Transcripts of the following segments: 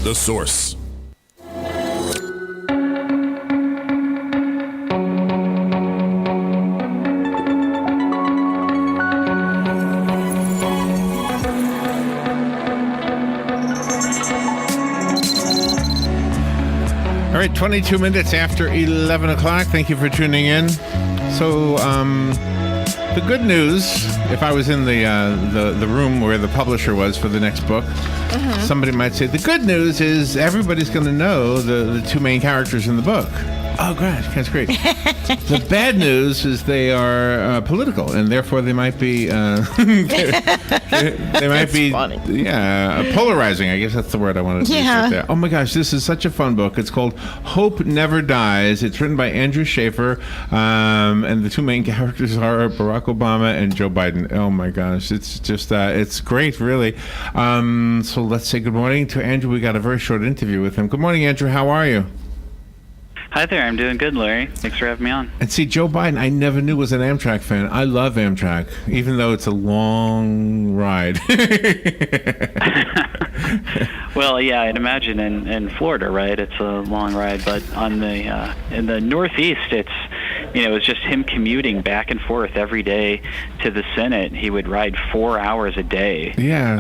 The Source. All right, 22 minutes after 11 o'clock. Thank you for tuning in. So, the good news, if I was in the room where the publisher was for the next book, somebody might say, the good news is everybody's going to know the two main characters in the book. Oh, gosh, that's great. The bad news is they are political, and therefore they might be they might be funny. Polarizing. I guess that's the word I wanted to use right there. Oh my gosh, this is such a fun book. It's called Hope Never Dies. It's written by Andrew Shaffer, and the two main characters are Barack Obama and Joe Biden. Oh my gosh, it's just it's great, really. So let's say good morning to Andrew. We got a very short interview with him. Good morning, Andrew. How are you? Hi there, I'm doing good, Larry. Thanks for having me on. And see, Joe Biden, I never knew was an Amtrak fan. I love Amtrak, even though it's a long ride. Well, yeah, I'd imagine in Florida, right? It's a long ride, but on the in the Northeast, it's just him commuting back and forth every day to the Senate. He would ride 4 hours a day. Yeah.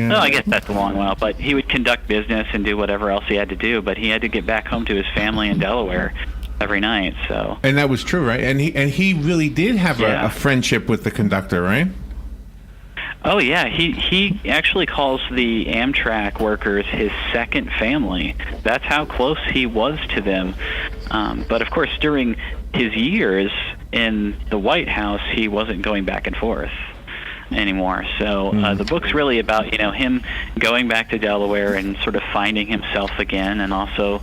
No, I guess that's a long while, but he would conduct business and do whatever else he had to do. But he had to get back home to his family in Delaware every night. So. And that was true, right? And he really did have a friendship with the conductor, right? Oh, yeah. He actually calls the Amtrak workers his second family. That's how close he was to them. But, of course, during his years in the White House, he wasn't going back and forth anymore. So the book's really about, him going back to Delaware and sort of finding himself again, and also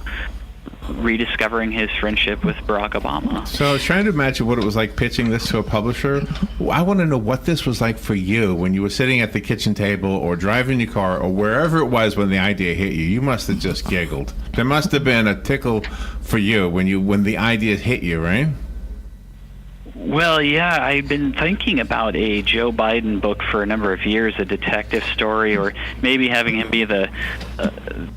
rediscovering his friendship with Barack Obama. So I was trying to imagine what it was like pitching this to a publisher. I want to know what this was like for you when you were sitting at the kitchen table or driving your car or wherever it was when the idea hit you. You must have just giggled. There must have been a tickle for you when the idea hit you, right? Well, yeah, I've been thinking about a Joe Biden book for a number of years, a detective story, or maybe having him be the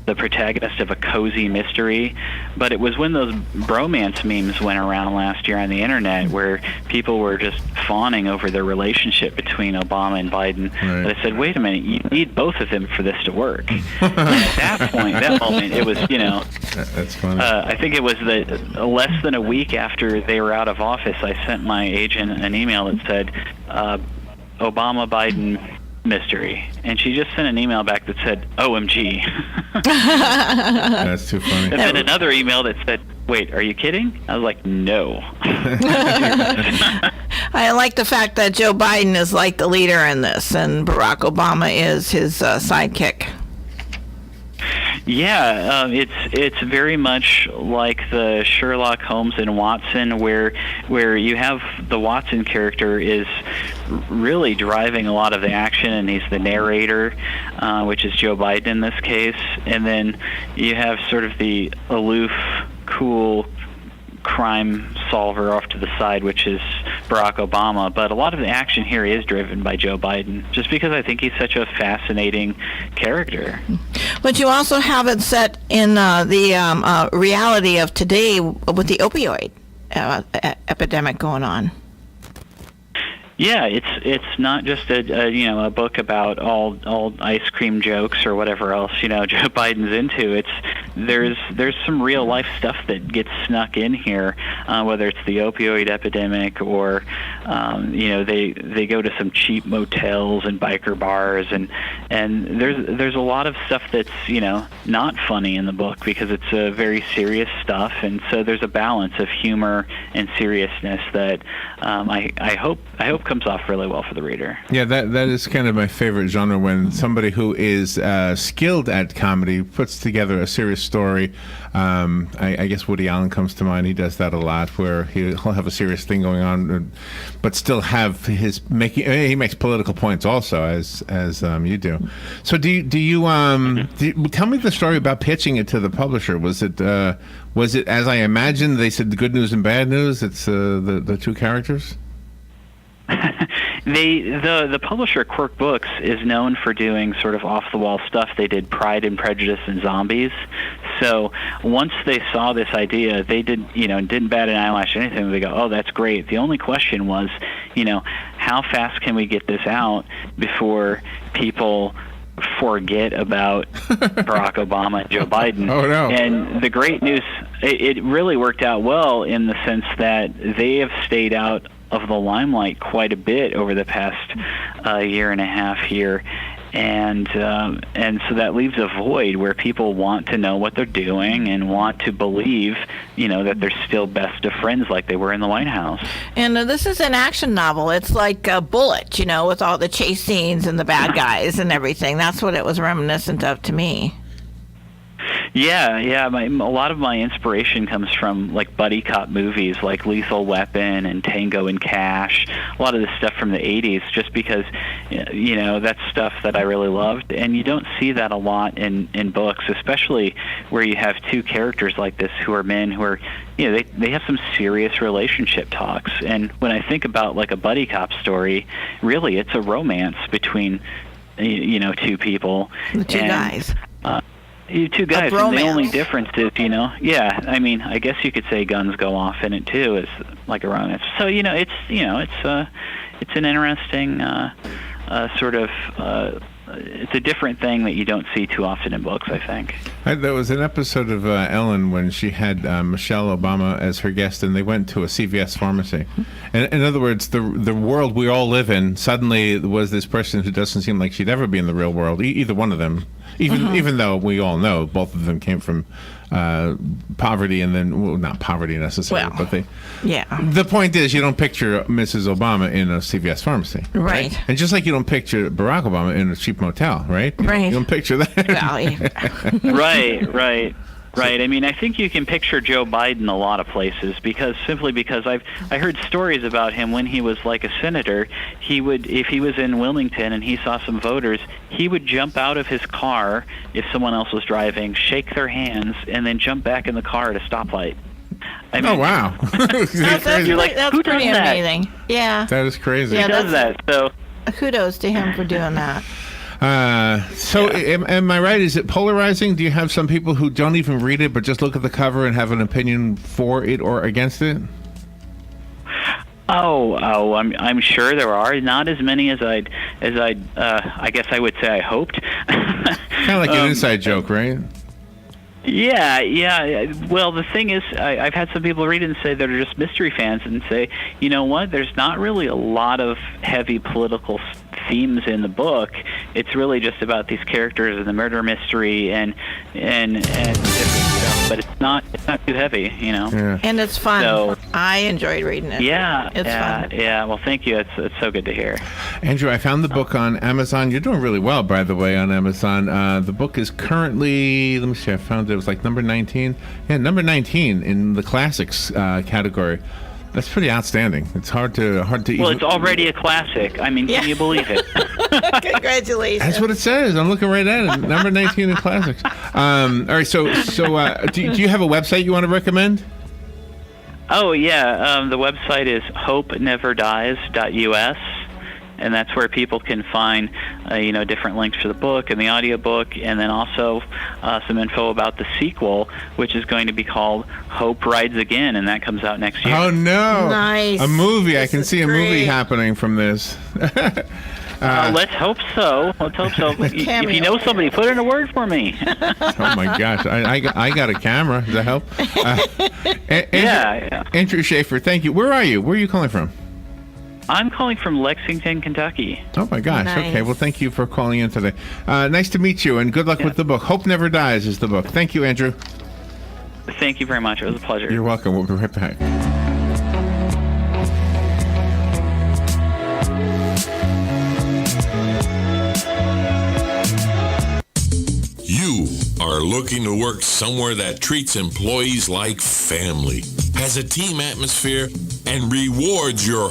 protagonist of a cozy mystery. But it was when those bromance memes went around last year on the internet where people were just fawning over the relationship between Obama and Biden. Right. But I said, wait a minute, you need both of them for this to work. And at that point, that moment, it was, That's funny. I think it was less than a week after they were out of office, I sent my agent an email that said, Obama-Biden mystery. And she just sent an email back that said, OMG. That's too funny. And then another email that said, wait, are you kidding? I was like, no. I like the fact that Joe Biden is like the leader in this, and Barack Obama is his sidekick. Yeah, it's very much like the Sherlock Holmes and Watson, where you have the Watson character is really driving a lot of the action, and he's the narrator, which is Joe Biden in this case, and then you have sort of the aloof, cool crime solver off to the side, which is Barack Obama. But a lot of the action here is driven by Joe Biden, just because I think he's such a fascinating character. But you also have it set in the reality of today with the opioid epidemic going on. Yeah, it's not just a book about all ice cream jokes or whatever else Joe Biden's into. There's some real life stuff that gets snuck in here, whether it's the opioid epidemic or they go to some cheap motels and biker bars, and there's a lot of stuff that's not funny in the book because it's very serious stuff, and so there's a balance of humor and seriousness that I hope comes off really well for the reader. Yeah, that is kind of my favorite genre, when somebody who is skilled at comedy puts together a serious story. I guess Woody Allen comes to mind. He does that a lot, where he'll have a serious thing going on, but still have he makes political points also, as you do. So do you tell me the story about pitching it to the publisher? Was it as I imagined? They said the good news and bad news. It's the two characters. The publisher Quirk Books is known for doing sort of off the wall stuff. They did Pride and Prejudice and Zombies. So once they saw this idea, they didn't bat an eyelash or anything. They go, oh, that's great. The only question was, how fast can we get this out before people forget about Barack Obama and Joe Biden? Oh, no. And the great news, it really worked out well in the sense that they have stayed out of the limelight quite a bit over the past year and a half here. And so that leaves a void where people want to know what they're doing and want to believe, that they're still best of friends like they were in the White House. And this is an action novel. It's like a Bullet, with all the chase scenes and the bad guys and everything. That's what it was reminiscent of to me. Yeah. A lot of my inspiration comes from like buddy cop movies, like Lethal Weapon and Tango and Cash. A lot of this stuff from the '80s, just because that's stuff that I really loved, and you don't see that a lot in books, especially where you have two characters like this who are men who are, they have some serious relationship talks. And when I think about like a buddy cop story, really it's a romance between two people. The two guys. You two guys, and the only difference is, I mean, I guess you could say guns go off in it too, as like a romance. So it's an interesting sort of. It's a different thing that you don't see too often in books, I think. There was an episode of Ellen when she had Michelle Obama as her guest, and they went to a CVS pharmacy. And in other words, the world we all live in suddenly was this person who doesn't seem like she'd ever be in the real world, either one of them. Even though we all know both of them came from poverty, and then, well, not poverty necessarily, but they. Yeah. The point is, you don't picture Mrs. Obama in a CVS pharmacy, right? And just like you don't picture Barack Obama in a cheap motel, right? Right. You don't picture that. Well, yeah. Right. I mean, I think you can picture Joe Biden a lot of places simply because I heard stories about him when he was like a senator. He would, if he was in Wilmington and he saw some voters, he would jump out of his car if someone else was driving, shake their hands, and then jump back in the car at a stoplight. I mean, oh, wow. You're like, that's who does pretty that? Amazing. Yeah. That is crazy. Yeah, Who does that? So kudos to him for doing that. Am I right? Is it polarizing? Do you have some people who don't even read it but just look at the cover and have an opinion for it or against it? I'm sure there are. Not as many as I guess I would say I hoped. Kind of like an inside joke, right? Yeah. Well, the thing is, I've had some people read it and say they're just mystery fans and say, you know what, there's not really a lot of heavy political themes in the book. It's really just about these characters and the murder mystery and different stuff, but it's not too heavy, Yeah. And it's fun. So, I enjoyed reading it. It's fun. Yeah. Well, thank you. It's so good to hear. Andrew, I found the book on Amazon. You're doing really well, by the way, on Amazon. The book is currently, let me see, I found it was like number 19. Yeah, number 19 in the classics category. That's pretty outstanding. It's hard to. Well, it's already a classic. I mean, can you believe it? Congratulations. That's what it says. I'm looking right at it. Number 19 in classics. All right. So do you have a website you want to recommend? Oh yeah. The website is hopeneverdies.us. And that's where people can find, different links for the book and the audiobook, and then also some info about the sequel, which is going to be called Hope Rides Again, and that comes out next year. Oh, no. Nice. A movie. I can see a movie great. happening from this. Let's hope so. If you know somebody, put in a word for me. Oh, my gosh. I got a camera. Does that help? Yeah. Andrew Shaffer, thank you. Where are you? Where are you calling from? I'm calling from Lexington, Kentucky. Oh, my gosh. Nice. Okay. Well, thank you for calling in today. Nice to meet you, and good luck with the book. Hope Never Dies is the book. Thank you, Andrew. Thank you very much. It was a pleasure. You're welcome. We'll be right back. You are looking to work somewhere that treats employees like family, has a team atmosphere, and rewards your